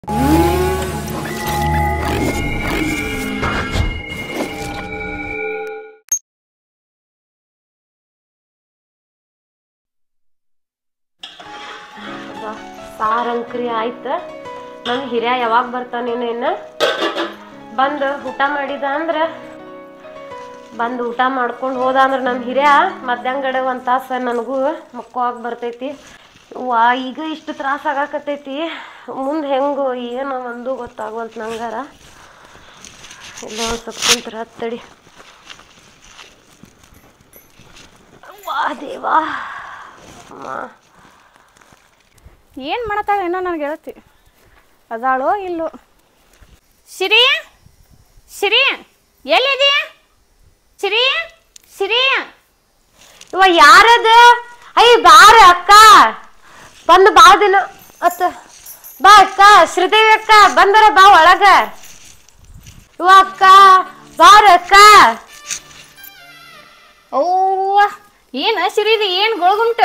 ಸಾರಂಕ್ರಿ ಆಯ್ತು. ನನ್ನ ಹಿರಿಯ ಯಾವಾಗ ಬರ್ತಾನೇನೋ ಇನ್ನು ಬಂದು ಊಟ ಮಾಡಿದ ಅಂದ್ರೆ ಬಂದು ಊಟ ಮಾಡ್ಕೊಂಡು ಹೋದ ಅಂದ್ರೆ ನಮ್ಮ ಹಿರಿಯ ಮಧ್ಯಾಹ್ನಗಡೆ ಒಂದು ತಾಸು ನನಗೂ ಮಕ್ಕೋಗಿ ಬರ್ತೈತಿ. ಈಗ ಇಷ್ಟು ತ್ರಾಸ ಆಗಾಕತ್ತೈತಿ. ಮುಂದೆ ಹೆಂಗು ಏನು ಒಂದು ಗೊತ್ತಾಗವಲ್ತು ನಂಗಾರ. ಇಲ್ಲ ಒಂದು ಸ್ವಲ್ಪ ಕುಂತ್ರ ಹತ್ತಡಿ. ವಾ ದೇವಾ ಅಮ್ಮ ಏನು ಮಾಡತ್ತಾಳ ಏನೋ ನನಗೆ ಹೇಳ್ತಿ ಅದಾಳೋ ಇಲ್ಲೋ. ಶಿರಿ ಶಿರಿ ಎಲ್ಲಿದೆಯಾ? ಶಿರಿ ಶಿರಿ ಇವ ಯಾರದ? ಅಯ್ಯ ಬಾರ ಅಕ್ಕ, ಬಂದು ಬಾ ದಿನ ಅತ್ತ ಬಾ ಅಕ್ಕ. ಶ್ರೀದೇವಿ ಅಕ್ಕ ಬಂದರ ಬಾ ಒಳಗ. ಇವ ಅಕ್ಕ ಬಾರ ಅಕ್ಕ. ಅವ್ವ ಏನು ಶಿರಿದು ಏನು ಗೊಳಗುಂಟ?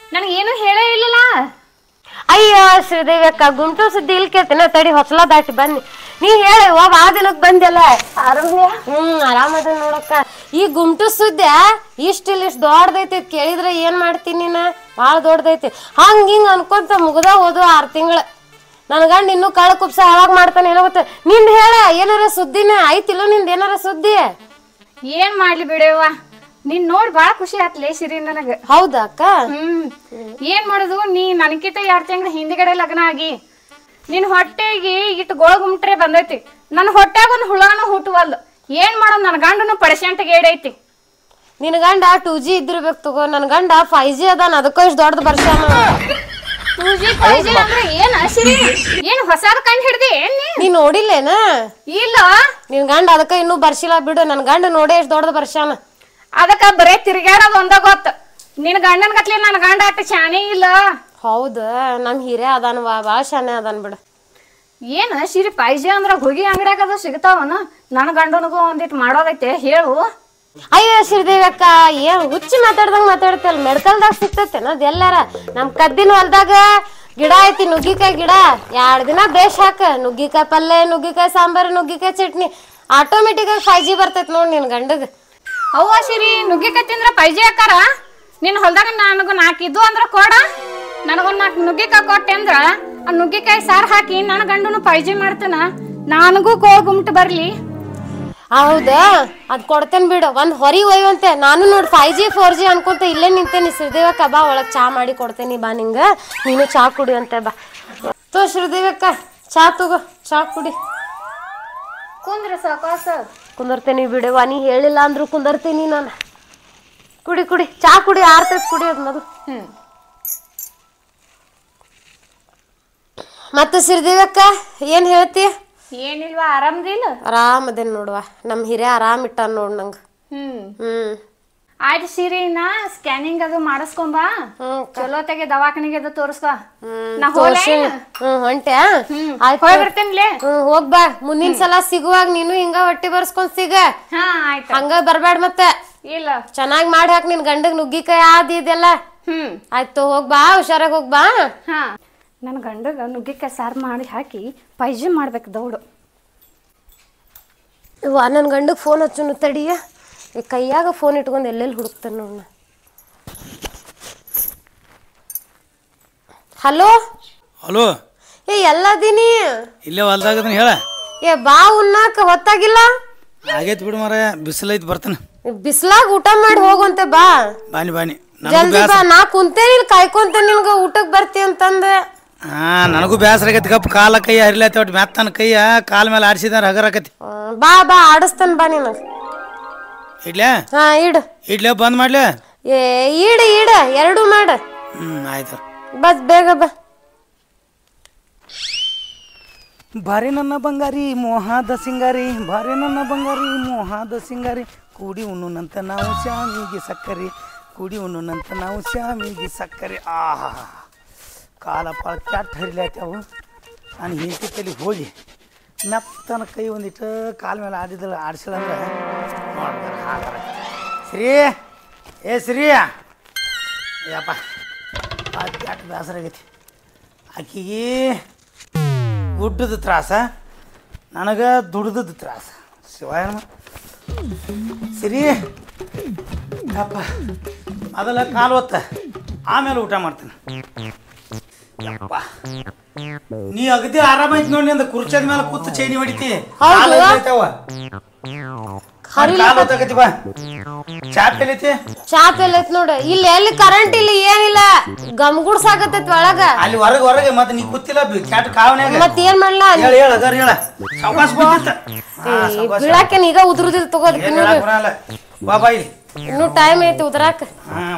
ನನಗೇನು ಹೇಳೇ ಇಲ್ಲಲ್ಲ. ಅಯ್ಯ ಶ್ರೀದೇವಿ ಅಕ್ಕ ಗುಂಟು ಸುದ್ದಿ ಇಲ್ಲಿ ಕೇಳ್ತೇನೆ ತಡಿ. ಹೊಸಲ ದಾಟಿ ಬನ್ನಿ. ನೀ ಹೇಳಿ ಆ ದಿನಕ್ಕೆ ಬಂದೆಲ್ಲ ಆರಾಮ್ಯ? ಆರಾಮದ ನೋಡಕ್ಕ. ಈ ಗುಂಟು ಸುದ್ದಿ ಇಷ್ಟು ದೊಡ್ಡದೈತಿ. ಕೇಳಿದ್ರೆ ಏನ್ ಮಾಡ್ತೀನಿ ನೀನು? ಭಾಳ ದೊಡ್ಡದೈತಿ. ಹಂಗ ಹಿಂಗ ಅನ್ಕೊಂತ ಮುಗ್ದ ಹೋದು 6 ತಿಂಗಳು. ನನ್ ಗಂಡ ಇನ್ನೂ ಕಳ್ಳ ಕುಪ್ಸ ಯಾವಾಗ ಮಾಡ್ತಾನೆ ಏನೋ ಗೊತ್ತ. ನಿಂದ ಹೇಳ ಏನಾರ ಸುದ್ದಿನ ಐತಿಲ್ಲ? ನಿಂದ ಏನಾರ ಸುದ್ದಿ? ಏನ್ ಮಾಡ್ಲಿ ಬಿಡವ್ವ, ನೀನ್ ನೋಡಿ ಬಾಳ ಖುಷಿ ಆತ್ಲೇ ಶಿರಿ ನನಗ. ಹೌದಾ ಅಕ್ಕ? ಏನ್ ಮಾಡುದು, ನೀ ನನಕಿತ 2 ತಿಂಗಳ ಹಿಂದಿಗಡೆ ಲಗ್ನ ಆಗಿ ನಿನ್ ಹೊಟ್ಟೆಗೆ ಇಟ್ಟು ಗೋಳಗುಮ್ಟ್ರೆ ಬಂದೈತಿ. ನನ್ನ ಹೊಟ್ಟಾಗ ಒಂದು ಹುಳಾನು ಹುಟ್ಟುವಲ್ದು. ಏನ್ ಮಾಡೋದು, ನನ್ನ ಗಂಡನು ಪರ್ಸೆಂಟ್ಗೆ ಏಡೈತಿ. ನಿನ್ ಗಂಡ 2G ಇದ್ದಿರ್ಬೇಕು ತಗೋ. ನನ್ ಗಂಡ 5G ಅದಾನ, ಅದಕ್ಕೂ ಇಷ್ಟು ದೊಡ್ಡದು ಬರ್ಸಾನ. 2G 5G ಅಂದ್ರೆ ಏನ್ ಶಿರಿ? ಏನ್ ಹೊಸಾದ ಕಂಡು ಹಿಡ್ದಿ ನೀ ನೋಡಿಲ್ಲೇನ? ಇಲ್ಲ ನಿನ್ ಗಂಡ ಅದಕ್ಕ ಇನ್ನೂ ಬರ್ಸಿಲ್ಲ ಬಿಡು. ನನ್ ಗಂಡ ನೋಡೇ ಇಷ್ಟು ದೊಡ್ಡದು ಬರ್ಸಾನ. ಅದಕ್ಕ ಬರೇ ತಿರ್ಗ್ಯಾಡೋದು ಒಂದ ಗೊತ್ತ. ನಿನ್ ಗಂಡನ ಗತ್ಲಿ ನನ್ನ ಗಂಡ ಅಟ್ಟ ಶಾನೆ ಇಲ್ಲ. ಹೌದ, ನಮ್ ಹಿರಿಯ ಅದಾನ ಭಾಳ ಶಾನೆ ಅದಾನ ಬಿಡು. ಏನ ಶಿರಿ 5G ಅಂದ್ರ ಹೋಗಿ ಅಂಗಡ್ಯಾಗ ಅದು ಸಿಗ್ತಾವನ? ನನ್ನ ಗಂಡನಿಗೂ ಒಂದಿಟ್ಟು ಮಾಡೋದೈತೆ ಹೇಳು. ಅಯ್ಯೋ ಶ್ರೀದೇವಿ ಅಕ್ಕ, ಏನ್ ಹುಚ್ಚಿ ಮಾತಾಡ್ದಂಗ ಮಾತಾಡ್ತಲ್ಲ. ಮೆಡ್ಕಲ್ದಾಗ ಸಿಗ್ತೈತೇನ ಅದ್ ಎಲ್ಲಾರ? ನಮ್ ಕದ್ದಿನ ಹೊಲ್ದಾಗ ಗಿಡ ಐತಿ, ನುಗ್ಗಿಕಾಯಿ ಗಿಡ. 2 ದಿನ ಬೇಷ್ ಹಾಕ, ನುಗ್ಗಿಕಾಯಿ ಪಲ್ಲೆ, ನುಗ್ಗಿಕಾಯಿ ಸಾಂಬಾರು, ನುಗ್ಗಿಕಾಯಿ ಚಟ್ನಿ. ಆಟೋಮೆಟಿಕ್ ಆಗಿ 5G ಬರ್ತೈತಿ ನೋಡ್ ನಿನ್ ಗಂಡಗ. ಅವ್ವ ಶಿರಿ, ನುಗ್ಗಿಕಾಯಿ ತಿಂದ್ರ 5G ಹಾಕಾರ? ನಿನ್ ಹೊಲ್ದಾಗ ನನಗೂ 4 ಇದ್ದು ಅಂದ್ರ ಕೊಡ. ನನಗೊಂದ್ 4 ನುಗ್ಗಿಕಾಯಿ ಕೊಟ್ಟೆ ಅಂದ್ರ ಆ ನುಗ್ಗಿಕಾಯಿ ಸಾರು ಹಾಕಿ ನನ್ನ ಗಂಡನು 5G ಮಾಡ್ತಾನ. ನನಗೂ ಗುಮ್ಟ್ ಬರ್ಲಿ. ಹೌದಾ, ಅದ್ ಕೊಡ್ತೇನೆ ಬಿಡು. ಒಂದ್ ಹೊರಿ ಒಯ್ಯುವಂತೆ. ನಾನು ನೋಡಿ 5G 4G ಅನ್ಕೊಂತ ಇಲ್ಲೇ ನಿಂತೇನಿ. ಶ್ರೀದೇವಕ್ಕ ಬಾ ಒಳಗ್ ಚಾ ಮಾಡಿ ಕೊಡ್ತೇನಿ ಬಾ ನಿಂಗ. ನೀನು ಚಾ ಕುಡಿಯುವಂತೆ ಬಾ. ತೋ ಶ್ರೀದೇವಕ್ಕ ಚಾ ತಗೋ, ಚಾ ಕುಡಿ. ಕುಂದ್ರ ಸಾಕಾಸ ಕುಂದರ್ತೇನಿ ಬಿಡುವ. ನೀ ಹೇಳಿಲ್ಲ ಅಂದ್ರು ಕುಂದರ್ತೀನಿ ನಾನು. ಕುಡಿ ಕುಡಿ, ಚಾ ಕುಡಿ. ಆರ್ತೈತಿ ಕುಡಿಯೋದು ಮೊದಲು. ಮತ್ತೆ ಶ್ರೀದೇವಕ್ಕ ಏನ್ ಹೇಳ್ತಿ? ಏನಿಲ್ವಾ, ಆರಾಮದಿಲ್ಲ? ಆರಾಮದೇನ್ ನೋಡುವ. ನಮ್ ಹಿರಿಯ ಆರಾಮ್ ಇಟ್ಟ ನೋಡ್ ನಂಗ. ಆಯ್ತು ಶಿರಿ, ನಾ ಸ್ಕ್ಯಾನಿಂಗ್ ಅದು ಮಾಡಿಸ್ಕೊಂಬಾ. ಚಲೋ ತೆಗೆ ದವಾಖಾನಿಗೆ ಅದು ತೋರಿಸ್ಕೊ. ಹೊಂಟೆ ಬರ್ತೇನ್ಲೇ. ಹೋಗ್ ಬಾ. ಮುಂದಿನ ಸಲ ಸಿಗುವಾಗ ನೀನು ಹಿಂಗ ಹೊಟ್ಟಿ ಬರ್ಸ್ಕೊಂಡ್ ಸಿಗ. ಹಂಗ ಬರ್ಬೇಡ ಮತ್ತೆ. ಇಲ್ಲ, ಚೆನ್ನಾಗಿ ಮಾಡಿ ಹಾಕ್ ನಿನ್ ಗಂಡಗ್ ನುಗ್ಗಿಕಾಯಿ ಆದ್ ಇದೆಲ್ಲ. ಆಯ್ತು ಹೋಗ್ ಬಾ, ಹುಷಾರಾಗ ಹೋಗ್ ಬಾ. ನನ್ ಗಂಡಗ ನುಗ್ಗಿಕಾಯಿ ಸಾರು ಮಾಡಿ ಹಾಕಿ 5G ಮಾಡ್ಬೇಕು ದೌಡು. ನನ್ ಗಂಡಗ್ ಫೋನ್ ಹಚ್ಚುನು ತಡಿಯ. ಕೈಯಾಗ ಫೋನ್ ಇಟ್ಕೊಂಡ್ ಎಲ್ಲೆಲ್ಲಿ ಹುಡುಕ್ತಾನ ನೋಡ. ಹಲೋ ಹಲೋ, ಎಲ್ಲದೀನಿ? ಇಲ್ಲೇ ಹೊಲ್ದಾಗದನ್ ಹೇಳ. ಬಾ, ಉಣ್ಣಾಕ ಹೊತ್ತಾಗಿಲ್ಲ? ಆಗೈತಿ ಬಿಡು ಮಾರಾಯ, ಬಿಸಿಲೈತಿ ಬರ್ತಾನ. ಬಿಸ್ಲಾಗ ಊಟ ಮಾಡಿ ಹೋಗುವಂತೆ ಬಾ. ಬಾನಿ ಬಾನಿ, ಜಲ್ದಿ ಬಾ. ನಾ ಕುಂತೇನಿ ಕಾಯ್ಕೊಂತ ನಿನ್ಗ ಊಟಕ್ ಬರ್ತಿ ಅಂತಂದ. ನನಗೂ ಬೇಸರ ಆಗೈತಿ. ಕಪ್ ಕಾಲ ಕೈ ಹರಿಲೈತಿ. ಒಟ್ಟು ಮೆತ್ತನ ಕೈಯ ಕಾಲ ಮೇಲೆ ಆಡಿಸಿದ ಹಗರಾಕತಿ. ಬಾ ಬಾ, ಆಡಸ್ತಾನ ಬಾ ನಿನಗ. ಇಡ್ಲ್ಯಾ? ಹಾ ಇಡು. ಇಡ್ಲ್ಯಾ ಬಂದ್ ಮಾಡ್ಲ್ಯಾ? ಇಡ ಇಡ, ಎರಡು ಮಾಡ. ಆಯ್ತು ಬಸ್ ಬೇಗ ಬಾ. ಬಾರಿ ನನ್ನ ಬಂಗಾರಿ ಮೋಹದ ಸಿಂಗಾರಿ, ಬಾರಿ ನನ್ನ ಬಂಗಾರಿ ಮೋಹದ ಸಿಂಗಾರಿ. ಕೂಡಿ ಉಣ್ಣುನಂತ ನಾವು ಶ್ಯಾಮಿಗೆ ಸಕ್ಕರೆ, ಕೂಡಿ ಉಣ್ಣುನಂತ ನಾವು ಶ್ಯಾಮಿಗೆ ಸಕ್ಕರೆ. ಆಹಾ, ಕಾಲ ಪಾಲ ಕ್ಯಾಟ್ ಹರಿಲಾಯ್ತವು. ನಾನು ಹೆಂಡತಿ ತಲೆ ಹೋಗಿ ಮೆತ್ತನ ಕೈ ಒಂದಿಟ್ಟು ಕಾಲ ಮೇಲೆ ಆಡಿದ್ರೆ ಆಡಿಸಿದಂದ್ರೆ ನೋಡ್ತಾರೆ ಹಾಗಾರ. ಶ್ರೀ, ಶ್ರೀ ಯಪ್ಪ, ಕ್ಯಾಟ್ ಬೇಸರ ಆಗೈತಿ. ಆಕಿಗೆ ಗುಡ್ಡದ ತ್ರಾಸ ನನಗೆ ದುಡ್ದದ ತ್ರಾಸ ಶಿವಾಯನ ಸರಿ ಅಪ್ಪ ಮೊದಲ ಕಾಲು ಹೊತ್ತ ಆಮೇಲೆ ಊಟ ಮಾಡ್ತೀನಿ ಯಪ್ಪ ನೀ ಅಗದಿ ಆರಾಮಾಯ್ತು ನೋಡಿ ಅಂದ ಕುರ್ಚದ ಮೇಲೆ ಕೂತು ಚೈನಿ ಹೊಡಿತಿ ಬಾ ಚಾ ಪೇಲೈತಿ ಚಾ ಪೇಲೈತಿ ನೋಡು ಇಲ್ಲಿ ಎಲ್ಲಿ ಕರೆಂಟ್ ಇಲ್ಲ ಏನಿಲ್ಲ ಗಮ್ಗುಡ್ಸಾಕತ್ತೈತಿ ಒಳಗ ಅಲ್ಲಿ ಹೊರಗೆ ಮತ್ತೆ ನೀ ಕೂತಿಲ್ಲ ಕ್ಯಾಟ್ ಕಾವನ್ಯಾಗ ಮತ್ ಏನ್ ಮಾಡ್ಲಾ ಹೇಳ ಅದರ ಹೇಳ ಸಾವಕಾಶ ಬೀಳಾಕೇನ್ ಈಗ ಉದುರುದಿಲ್ಲ ತಗೋದಕ್ಕೆ ಬಾಬಾ ಇಲ್ಲಿ ಇನ್ನು ಟೈಮ್ ಐತಿ ಉದ್ರಾಕ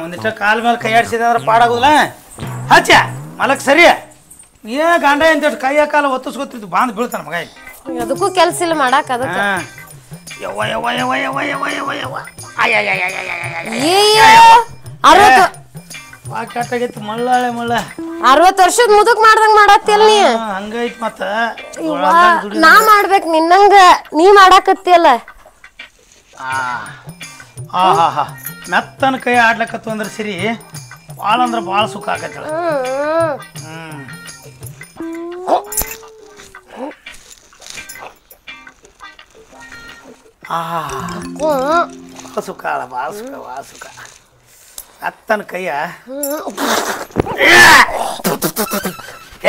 ಒಂದಿಷ್ಟ ಕಾಲ ಮೇಲೆ ಕೈ ಆಡ್ಸಿದ ಅಂದ್ರೆ ಪಾಡಾಗುದಿಲ್ಲ ಹಚ್ಚ ಮಲಕ್ ಸರಿ ಏ ಗಂಡ ಅಂತ ಕೈಯ ಕಾಲ ಒತ್ತಿಸ್ಕೊತಿದ್ದು ಬಾಂದ್ ಬೀಳ್ತಾನ ಮಗ ಇಲ್ಲಿ ಅದಕ್ಕೂ ಕೆಲ್ಸ ಇಲ್ಲ ಮಾಡಾಕ ಅದಕ್ಕ ಯವ್ವ ಯವ್ವ ಯವ್ವ ಯವ್ವ ಯವ್ವ ಯವ್ವ ಯವ್ವ ಕೆಟ್ಟಾಗೈತಿ ಮಳ್ಳಾಳೆ ಮಳ್ಳ 60 ವರ್ಷದ ಮುದುಕ್ ಮಾಡ್ದಂಗ ಮಾಡತ್ತಿಲ್ ನೀ ಹಂಗೈತ್ ಮತ್ತ ನಾ ಮಾಡ್ಬೇಕ್ ನಿನ್ನಂಗ ನೀ ಮಾಡಾಕತ್ತಿಯಲ್ಲ ಹಾ ಮೆತ್ತನ ಕೈ ಆಡ್ಲಕತ್ತು ಅಂದ್ರೆ ಸರಿ ಭಾಳ ಅಂದ್ರೆ ಭಾಳ ಸುಖ ಆಗತ್ತಳ ಸುಖ ಅಲ್ಲ ಭಾಳ ಸುಖ ಮೆತ್ತನ ಕೈಯ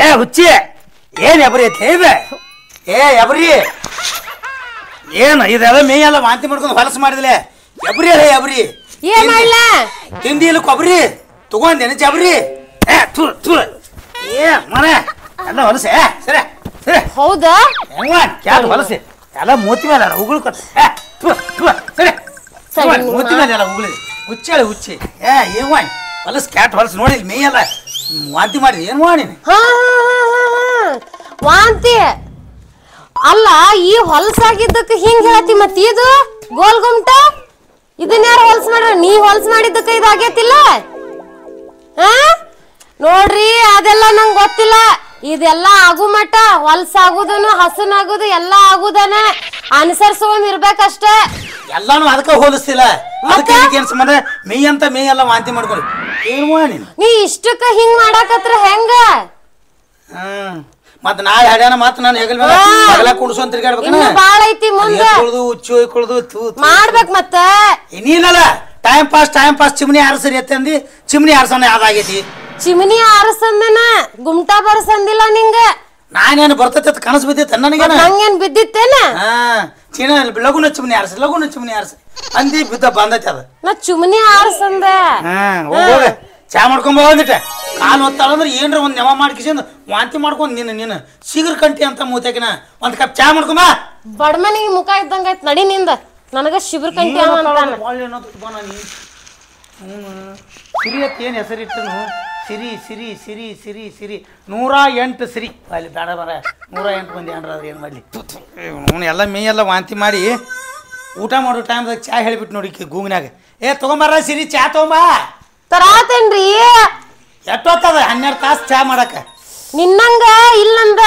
ಏ ಹುಚ್ಚಿ ಏನ್ ಎಬರಿ ಐತಿ ಏ ಎಬರಿ ಏನು ಇದೆಲ್ಲ ಮೇಯೆಲ್ಲ ವಾಂತಿ ಮಾಡ್ಕೊಂಡು ಹೊಲಸು ಮಾಡಿದ್ಲೆ ಎಬ್ರಿ ಅಲ್ಲ ಎಬ್ರಿ ಏನ್ ಮಾಡ್ಲ ತಿಂದಿ ಇಲ್ಲ ಕೊಬ್ರಿ ತಗೊಂಡೇನ ಜಬ್ರಿ ಏ ಮನೆ ಎಲ್ಲ ಹೊಲಸೆ ಸರಿ ಸರಿ ಹೌದಾ ಕ್ಯಾಟ್ ಹೊಲಸೆ ಎಲ್ಲ ಮೂತಿ ಮೇಲೆ ಉಗುಳು ಕೊಟ್ಟು ಸರಿ ಮೂತಿ ಮೇಲೆ ಎಲ್ಲ ಉಗುಳಿ ಹುಚ್ಚೇಳಿ ಹುಚ್ಚಿ ಏನ್ ಹೊಲಸು ಕ್ಯಾಟ್ ಹೊಲಸು ನೋಡಿ ಮೇಯಲ್ಲ ವಾಂತಿ ಮಾಡಿದ್ರಿ ಏನ್ ಮಾಡಿ ವಾಂತಿ ಅಲ್ಲ ಈ ಹೊಲಸಾಗಿದ್ದಕ್ಕೆ ಹಿಂಗ್ ಹೇಳ್ತಿ ಮತ್ ಇದು ಗೋಲ್ ಗುಮ್ಟ ಇದನ್ನ ಯಾರು ಹೊಲ್ಸ್ ಮಾಡ್ರ ನೀ ಹೊಲ್ಸ್ ಮಾಡಿದ್ದಕ್ಕ ಇದಾಗೈತಿಲ್ಲ ನೋಡ್ರಿ ಅದೆಲ್ಲ ನಂಗೆ ಗೊತ್ತಿಲ್ಲ ಇದೆಲ್ಲ ಆಗು ಮಟ್ಟ ಹೊಲ್ಸಾಗುದನು ಹಸನಾಗುದು ಎಲ್ಲ ಆಗುದನ ಅನುಸರಿಸ್ಕೊಂಡ್ ಇರ್ಬೇಕಷ್ಟೇ ಎಲ್ಲಾನು ಅದಕ್ಕೆ ಹೋಲಿಸ್ತಿಲ್ಲ ಅದಕ್ಕೆ ಸಂಬಂಧ ಮೇಯ್ ಅಂತ ಮೇಯ್ ಎಲ್ಲ ವಾಂತಿ ಮಾಡ್ಕೊಳ್ಳಿ ಏನ್ ಮಾಡಿ ನೀ ಇಷ್ಟಕ್ಕ ಹಿಂಗ್ ಮಾಡಾಕತ್ರ ಹೆಂಗ ಮತ್ ನಾಳೆ ಹಡ್ಯಾನ ಮತ್ ನಾನು ಹೆಗಲ್ ಮೇಲೆ ಬಗಲ ಕುಡ್ಸು ಅಂತ ತಿರ್ಗಾಡ್ಬೇಕು ಬಾಳ ಐತಿ ಮುಂದೆ ಹುಚ್ಚು ಹೊಯ್ಕೊಳ್ದು ಮಾಡ್ಬೇಕ್ ಮತ್ತ ನೀನಲ್ಲ ಟೈಮ್ ಪಾಸ್ ಚಿಮ್ನಿ ಆರ್ಸರಿ ಎತ್ತಂದಿ ಚಿಮ್ನಿ ಆರ್ಸನ ಯಾವ್ದಾಗೈತಿ ಚಿಮ್ನಿ ಆರ್ಸಂದನ ಗುಮ್ಟಾ ಬರ್ಸಂದಿಲ್ಲ ನಿಂಗ ನಾನೇನು ಬರ್ತೈತೆ ಕನಸು ಬಿದ್ದಿತ್ತ ನನಗೇನ ನಂಗೇನ್ ಬಿದ್ದಿತ್ತೇನ ಚೀನ ಲಗುನ ಚಿಮ್ನಿ ಆರ್ಸ ಅಂದಿ ಬಿದ್ದ ಬಂದೈತಿ ಅದ ನಾ ಚಿಮ್ನಿ ಆರ್ಸಂದ ಹೋಗ ಚಾ ಮಾಡ್ಕೊಂಡ್ ಬಂದಿಟ್ಟ ಕಾಲು ಹೊತ್ತಾಳಂದ್ರೆ ಏನ್ರ ಒಂದ್ ನೆವ ಮಾಡ್ಕಿಸಿಂದ ವಾಂತಿ ಮಾಡ್ಕೊಂಡ್ ನೀನು ಸಿಗರ್ ಕಂಟಿ ಅಂತ ಮೂತ್ಯಾಕಿನ ಒಂದ್ ಕಪ್ ಚಾ ಮಾಡ್ಕೊಂಬ ಬಡ್ಮನಿಗೆ ಮುಖ ಇದ್ದಂಗ ಆಯ್ತು ನಡಿ ನಿಂದ ನನಗ ಶಿಬಿರ್ ಕಂಟಿ ಸಿರಿ ಅತ್ ಏನ್ ಹೆಸರಿಟ್ಟನು ಸಿರಿ 108 ಸಿರಿ ಅಲ್ಲಿ ಬೇಡ ಬರ 108 ಮಂದಿ ಅಂಡ್ರಾದ್ರೆ ಏನ್ ಮಾಡ್ಲಿ ಎಲ್ಲ ಮೇಯೆಲ್ಲ ವಾಂತಿ ಮಾಡಿ ಊಟ ಮಾಡೋ ಟೈಮ್ದಾಗ ಚಾ ಹೇಳಿಬಿಟ್ಟು ನೋಡಿ ಗೂಗಿನಾಗ ತಗೊಂಬಾರ ಸಿರಿ ಚಾ ತಗೊಂಬ ತರಾತೇನ್ರಿ ಎಷ್ಟೊತ್ತದ 12 ತಾಸು ಚಾ ಮಾಡಕ ನಿನ್ನಂಗ ಇಲ್ಲಂದ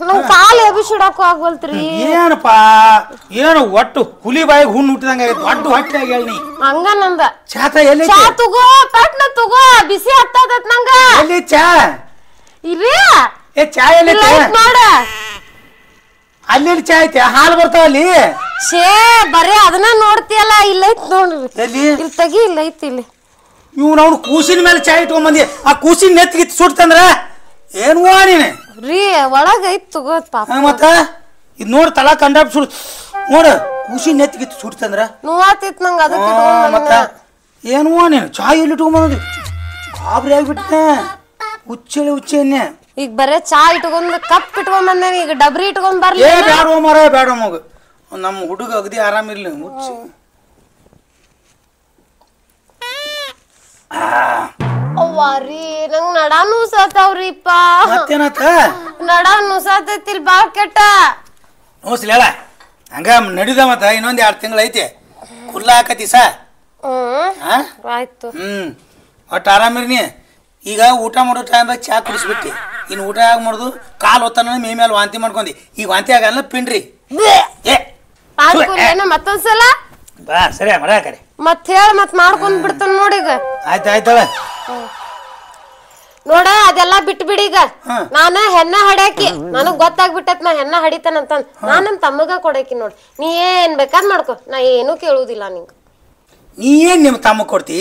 ನಮ್ ಕಾಲ್ ಎಬಿಸಿಡಾಕು ಆಗ್ವಲ್ತ್ರಿ ಏನಪ್ಪಾ ಏನು ಒಟ್ಟು ಹುಲಿ ಬಾಯಿಗೆ ಹುಣ್ಣು ಹುಟ್ಟಿದಂಗ ದೊಡ್ಡ ಹೊಟ್ಟೆಯಾಗ ಹೇಳಿ ಹಂಗ ನಂದ ಎಲ್ಲಿ ಚಾ ತಗೋ ಪಟ್ನ ತಗೋ ಬಿಸಿ ಹತ್ತದತ್ ನಂಗ ಎಲ್ಲಿ ಚಾ ಇರಿ ಚಾ ಎಲ್ಲಿ ನೋಡ ಅಲ್ಲಿ ಚಾ ಐತೆ ಹಾಲು ಬರ್ತಾವ ಅಲ್ಲಿ ಶೇ ಬರೇ ಅದನ್ನ ನೋಡ್ತಿಯಲ್ಲ ಇಲ್ಲೈತ್ ನೋಡ್ರಿ ಇಲ್ಲಿ ತೆಗಿ ಇಲ್ಲೈತಿ ಇಲ್ಲಿ ಇವ್ನು ಅವ್ನು ಕೂಸಿನ ಮೇಲೆ ಚಾ ಇಟ್ಕೊಂಡ್ ಆ ಕೂಸಿನ ನೆತ್ತಿಗಿತ್ತು ಸುಡ್ತಂದ್ರ ಏನು ನೀನೆ ರೀ ಒಳಗ ಐತ್ ತಗೋತ್ ಪಾಪ ಮತ್ತ ಇದ್ ನೋಡ್ ತಲಾ ಕಂಡಾಪ್ ಸುಡ್ ನೋಡ ಕೂಸಿನ ನೆತ್ತಿಗಿತ್ತು ಸುಡ್ತಂದ್ರ ನೋವಾತಿತ್ ನಂಗ ಅದಕ್ಕೆ ಮತ್ತ ಏನು ನೀನು ಚಾ ಎಲ್ಲಿ ಇಟ್ಕೊಂಡ್ ಗಾಬರಿ ಆಗ್ಬಿಟ್ಟೆ ಹುಚ್ಚೆ ಈಗ ಬರೇ ಚಾ ಇಟ್ಕೊಂಡ್ ಕಪ್ ಇಟ್ಕೊಂಡ್ ಬಂದೇನಿ ಈಗ ಡಬ್ರಿ ಇಟ್ಕೊಂಡ್ ಬರ್ಲಿ ಬ್ಯಾಡ ಮರ ಬೇಡ ಮಗ ನಮ್ಮ ಹುಡುಗ ಅಗದಿ ಆರಾಮಿರ್ಲಿ ಹುಚ್ಚಿ ಅವ್ವಾರಿ ನಂಗ್ ನಡ ನುಸಾತಾವ್ರಿಪ್ಪ ಮತ್ತೇನತ್ತ ನಡ ನುಸಾತೈತಿಲ್ ಬಾಳ ಕೆಟ್ಟ ನೋಸ್ಲಿ ಹೇಳ ಹಂಗ ನಡಿದ ಮತ್ತ ಇನ್ನೊಂದ್ 2 ತಿಂಗಳು ಐತಿ ಕುಲ್ಲ ಹಾಕತಿ ಆಯ್ತು ಒಟ್ಟು ಆರಾಮಿರ್ನಿ ಈಗ ಊಟ ಮಾಡೋ ಟೈಮ್ದಾಗ ಚಾ ಕುಡಿಸ್ಬಿಟ್ಟಿ ಇನ್ನು ಊಟ ಯಾಕೆ ಮಾಡುದು ಕಾಲು ಹೊತ್ತಾನ ಮೇ ಮೇಲೆ ವಾಂತಿ ಮಾಡ್ಕೊಂಡಿ ಈಗ ವಾಂತಿ ಆಗಲ್ಲ ಪಿಂಡ್ರಿ ಮತ್ತೊಂದ್ಸಲ ಬಾ ಸರಿ ಮರ ಕಡೆ ಮತ್ ಹೇಳ ಮತ್ ಮಾಡ್ಕೊಂಡ್ ಬಿಡ್ತಾನ ನೋಡಿಗ ಆಯ್ತಾಳ ನೋಡ ಅದೆಲ್ಲಾ ಬಿಟ್ಟು ಬಿಡಿ ಈಗ ನಾನ ಹೆಣ್ಣ ಹಡ್ಯಾಕಿ ನನಗ್ ಗೊತ್ತಾಗ್ಬಿಟ್ಟತ್ ನಾ ಹೆಣ್ಣ ಹಡಿತಾನಂತ ನಾ ನಮ್ ತಮ್ಮಗ ಕೊಡಾಕಿ ನೋಡ್ ನೀ ಏನ್ ಬೇಕಾದ್ ಮಾಡ್ಕೊ ನಾ ಏನು ಕೇಳುದಿಲ್ಲ ನಿಂಗ ನೀ ಏನ್ ನಿಮ್ಮ ತಮ್ಮ ಕೊಡ್ತಿ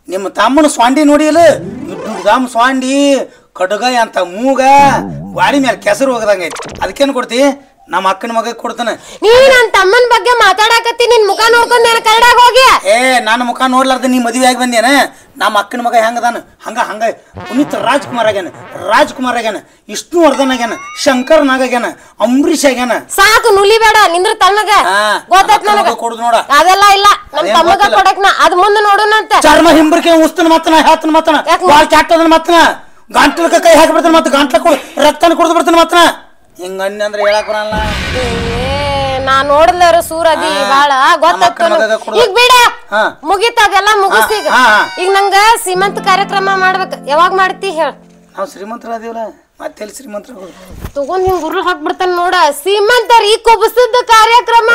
ನಿಮ್ಮ ತಮ್ಮನ ಸ್ವಾಂಡಿ ನೋಡಿಲ್ಲ ದುಡ್ದಾಮ್ ಸ್ವಾಂಡಿ ಕಡಗ ಅಂತ ಮೂಗ ಗಾಡಿ ಮೇಲೆ ಕೆಸರು ಹೋಗದಂಗೈತಿ ಅದಕ್ಕೇನು ಕೊಡ್ತಿ ನಮ್ಮ ಅಕ್ಕನ ಮಗ ಕೊಡ್ತಾನೆ ನೀ ನನ್ ತಮ್ಮನ ಬಗ್ಗೆ ಮಾತಾಡಕತ್ತಿ ನಿನ್ ಮುಖ ನೋಡ್ಕೊಂಡ್ ನಾನು ಕನ್ನಡಾಗ ಹೋಗಿ ನನ್ನ ಮುಖ ನೋಡ್ಲಾರ್ದ ನೀ ಮದುವೆ ಆಗಿ ಬಂದೇನ ನಮ್ಮ ಅಕ್ಕನ ಮಗ ಹೆಂಗದಾನ ಹಂಗ ಪುನೀತ್ ರಾಜ್ಕುಮಾರ್ ಆಗ್ಯಾನ ವಿಷ್ಣುವರ್ಧನ್ ಆಗ್ಯಾನ ಶಂಕರ್ನಾಗ್ ಆಗ್ಯಾನ ಅಂಬರೀಷ್ ಆಗ್ಯಾನ ಸಾಕು ನುಲಿಬೇಡ ನಿಂದ್ರ ತಮ್ಮಗ ಗೊತ್ತಾಯ್ತು ನನಗ ಕೊಡುದು ನೋಡ ಅದೆಲ್ಲ ಇಲ್ಲ ನಮ್ ತಮ್ಮಗ ಕೊಡಕ್ ನಾ ಅದ್ ಮುಂದೆ ನೋಡೋಣಂತ ಚರ್ಮ ಹಿಂಬರ್ಕೆ ಉಸ್ತನ ಮತ್ತನ ಹೇಳ್ತಾನ ಮತ್ತನ ಬಾಳ್ ಕ್ಯಾಟದನ ಮತ್ತನ ಗಂಟ್ಲಕ ಕೈ ಹಾಕಿ ಬಿಡ್ತಾನ ಮತ್ತ ಗಂಟ್ಲ ರಕ್ತನ ಕುಡ್ದು ಬಿಡ್ತಾನ ಮತ್ತನ ಹಿಂಗ ಅಂದ್ರೆ ಹೇಳಕ್ ಬರಲ್ಲ ನಾ ನೋಡ್ಲಾರ ಸೂರದಿ ಬಾಳ ಗೊತ್ತಾಗ್ತ ಈಗ ಬಿಡ ಮುಗಿತ ಅದೆಲ್ಲ ಮುಗಿಸಿ ಈಗ ನಂಗ ಸೀಮಂತ ಕಾರ್ಯಕ್ರಮ ಮಾಡ್ಬೇಕ ಯಾವಾಗ ಮಾಡ್ತಿ ಹೇಳ ನಾವ್ ಶ್ರೀಮಂತರ ಅದೀವಲ್ಲ ಮತ್ತೆ ಶ್ರೀಮಂತರ ತಗೊಂಡ್ ಹಿಂಗ್ ಉರುಳು ಹಾಕ್ಬಿಡ್ತಾನ ನೋಡ ಸೀಮಂತರ ಈ ಕುಬಸದ ಕಾರ್ಯಕ್ರಮ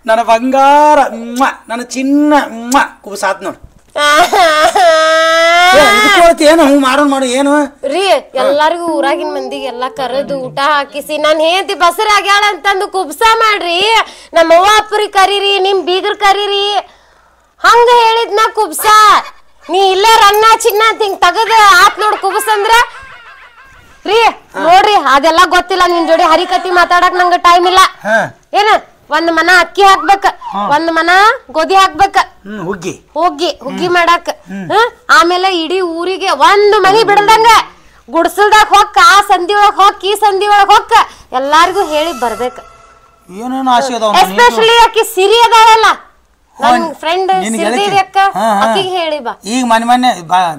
ನನ್ನ ಬಂಗಾರ ನನ್ನ ಚಿನ್ನ ಕುಬಸಾತ್ ನೋಡ್ ಏನು ಹಂಗ ಮಾಡು ಏನು ರೀ ಎಲ್ಲಾರಿಗೂ ಊರಾಗಿನ ಮಂದಿಗೆ ಎಲ್ಲಾ ಕರೆದು ಊಟ ಹಾಕಿಸಿ ನಾನ್ ಹೇಂತಿ ಬಸರ ಆಗ್ಯಾಳ ಅಂತಂದು ಕುಬ್ಸ ಮಾಡ್ರಿ ನಮ್ಮ ಅವ್ವ ಅಪ್ಪರಿಗೆ ಕರೀರಿ ನಿಮ್ ಬೀಗರ್ ಕರೀರಿ ಹಂಗ ಹೇಳಿದ್ನ ಕುಬ್ಸ ನೀ ಇಲ್ಲೇ ರನ್ನ ಚಿನ್ನ ಅಂತ ಹಿಂಗ್ ತಗದ ಆತ್ ನೋಡ್ ಕುಬ್ಸ ಅಂದ್ರ ರೀ ನೋಡ್ರಿ ಅದೆಲ್ಲಾ ಗೊತ್ತಿಲ್ಲ ನಿನ್ ಜೋಡಿ ಹರಿಕತಿ ಮಾತಾಡಕ್ ನಂಗ ಟೈಮ್ ಇಲ್ಲ ಏನ ಒಂದ್ ಮನ ಅಕ್ಕಿ ಹಾಕ್ಬೇಕ ಒಂದ್ ಮನ ಗೋಧಿ ಹಾಕ್ಬೇಕ ಹುಗ್ಗಿ ಮಾಡಾಕ ಆಮೇಲೆ ಇಡೀ ಊರಿಗೆ ಒಂದ್ ಮನಿ ಬಿಡದಂಗ ಗುಡ್ಸಲ್ದಾಗ ಹೊಕ್ಕ ಆ ಸಂಧಿ ಒಳಗ್ ಹೊಕ್ಕ ಈ ಸಂಧಿ ಒಳಗ್ ಹೊಕ್ಕ ಎಲ್ಲಾರ್ಗು ಹೇಳಿ ಬರ್ಬೇಕ ಎಸ್ಪೆಷಲಿ ಆಕಿ ಸಿರಿ ಅದಾಳಲ್ಲ ನನ್ ಫ್ರೆಂಡ್ ಸಿರಿ ಅಕ್ಕ ಅಕ್ಕಿಗೆ ಹೇಳಿ ಬಾ ಈಗ ಮನೆ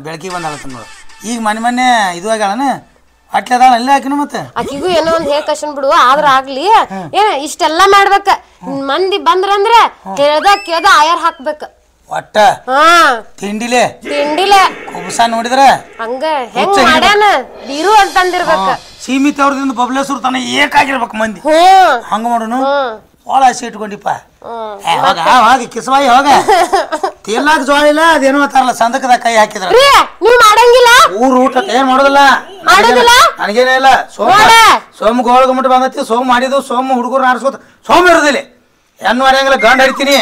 ಬೆಳಕಿಗೆ ಬಂದಾಗತ್ತ ನೋಡು ಈಗ ಮನೆ ಇದು ಆಗ್ಯಾಳನ ಅಟ್ಲದಾಳ ಅಲ್ಲೇ ಹಾಕಿನ ಮತ್ತೆ ಆಕಿಗೂ ಏನೋ ಒಂದ್ ಕಷನ್ ಬಿಡುವ ಆದ್ರ ಆಗ್ಲಿ ಏನ ಇಷ್ಟೆಲ್ಲಾ ಮಾಡ್ಬೇಕ ಮಂದಿ ಬಂದ್ರಂದ್ರ ಕೇಳ್ದ ಆಯರ್ ಹಾಕ್ಬೇಕ ಒಟ್ಟ ತಿಂಡಿಲೆ ಕುಬಸ ನೋಡಿದ್ರ ಹಂಗ ಹೆಂಗ್ ಮಾಡ್ಯಾನ ಬೀರು ಅಂತಂದಿರ್ಬೇಕ ಸೀಮಿತ ಅವ್ರದಿಂದ ಬಬ್ಲೇಶ್ವರ ತನ ಏಕಾಗಿರ್ಬೇಕು ಮಂದಿ ಹಂಗ ಮಾಡೋನು ಭಾಳ ಆಸೆ ಇಟ್ಕೊಂಡಿಪ್ಪ ಹೋಗಿ ಕಿಸವಾಯಿ ಹೋಗ ತಿನ್ನಾಕ ಜೋಳ ಇಲ್ಲ ಅದೇನೋ ಅಂತಾರಲ್ಲ ಸಂದಕದ ಕೈ ಹಾಕಿದ್ರ ನೀವ್ ಮಾಡಂಗಿಲ್ಲ ಊರ್ ಊಟ ಏನ್ ಮಾಡೋದಿಲ್ಲ ನನಗೇನೇ ಇಲ್ಲ ಸೋಮ ಗೋಳಗಮಟ ಬಂದತಿ ಸೋಮ ಮಾಡಿದ್ವು ಸೋಮ ಹುಡುಗರು ಆರಿಸ್ಕೋತ ಸೋಮ ಇರೋದಿಲ್ಲ ಹೆಣ್ಣು ಮಾಡ್ಯಂಗಿಲ್ಲ ಗಂಡ ಹಡಿತೀನಿ